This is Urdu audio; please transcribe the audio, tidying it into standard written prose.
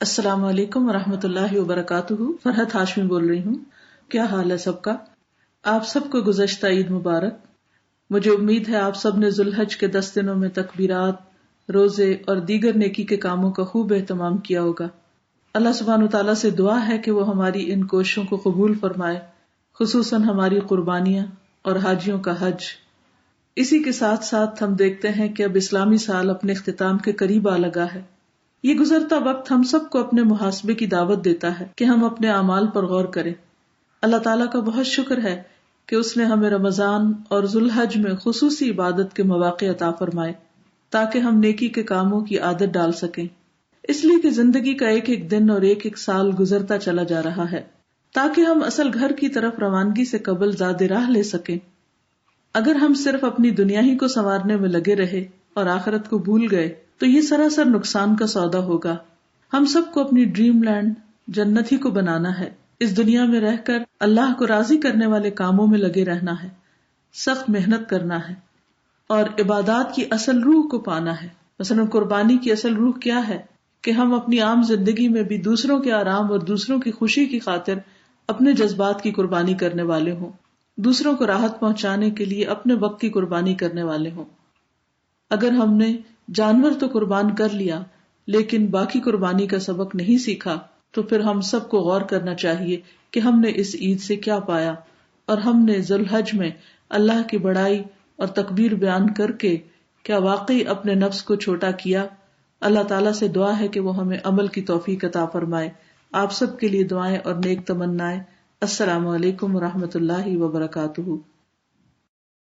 السلام علیکم ورحمۃ اللہ وبرکاتہ۔ فرحت ہاشمی بول رہی ہوں۔ کیا حال ہے سب کا؟ آپ سب کو گزشتہ عید مبارک۔ مجھے امید ہے آپ سب نے ذوالحج کے 10 دنوں میں تکبیرات، روزے اور دیگر نیکی کے کاموں کا خوب اہتمام کیا ہوگا۔ اللہ سبحانہ وتعالیٰ سے دعا ہے کہ وہ ہماری ان کوششوں کو قبول فرمائے، خصوصاً ہماری قربانیاں اور حاجیوں کا حج۔ اسی کے ساتھ ساتھ ہم دیکھتے ہیں کہ اب اسلامی سال اپنے اختتام کے قریب آ لگا ہے۔ یہ گزرتا وقت ہم سب کو اپنے محاسبے کی دعوت دیتا ہے کہ ہم اپنے اعمال پر غور کریں۔ اللہ تعالیٰ کا بہت شکر ہے کہ اس نے ہمیں رمضان اور ذوالحج میں خصوصی عبادت کے مواقع عطا فرمائے تاکہ ہم نیکی کے کاموں کی عادت ڈال سکیں، اس لیے کہ زندگی کا ایک ایک دن اور ایک ایک سال گزرتا چلا جا رہا ہے تاکہ ہم اصل گھر کی طرف روانگی سے قبل زاد راہ لے سکیں۔ اگر ہم صرف اپنی دنیا ہی کو سنوارنے میں لگے رہے اور آخرت کو بھول گئے تو یہ سراسر نقصان کا سودا ہوگا۔ ہم سب کو اپنی ڈریم لینڈ جنت ہی کو بنانا ہے، اس دنیا میں رہ کر اللہ کو راضی کرنے والے کاموں میں لگے رہنا ہے، سخت محنت کرنا ہے اور عبادات کی اصل روح کو پانا ہے۔ مثلا قربانی کی اصل روح کیا ہے کہ ہم اپنی عام زندگی میں بھی دوسروں کے آرام اور دوسروں کی خوشی کی خاطر اپنے جذبات کی قربانی کرنے والے ہوں، دوسروں کو راحت پہنچانے کے لیے اپنے وقت کی قربانی کرنے والے ہوں۔ اگر ہم نے جانور تو قربان کر لیا لیکن باقی قربانی کا سبق نہیں سیکھا تو پھر ہم سب کو غور کرنا چاہیے کہ ہم نے اس عید سے کیا پایا اور ہم نے ذوالحج میں اللہ کی بڑائی اور تکبیر بیان کر کے کیا واقعی اپنے نفس کو چھوٹا کیا۔ اللہ تعالیٰ سے دعا ہے کہ وہ ہمیں عمل کی توفیق عطا فرمائے۔ آپ سب کے لیے دعائیں اور نیک تمنائیں۔ السلام علیکم ورحمۃ اللہ وبرکاتہ۔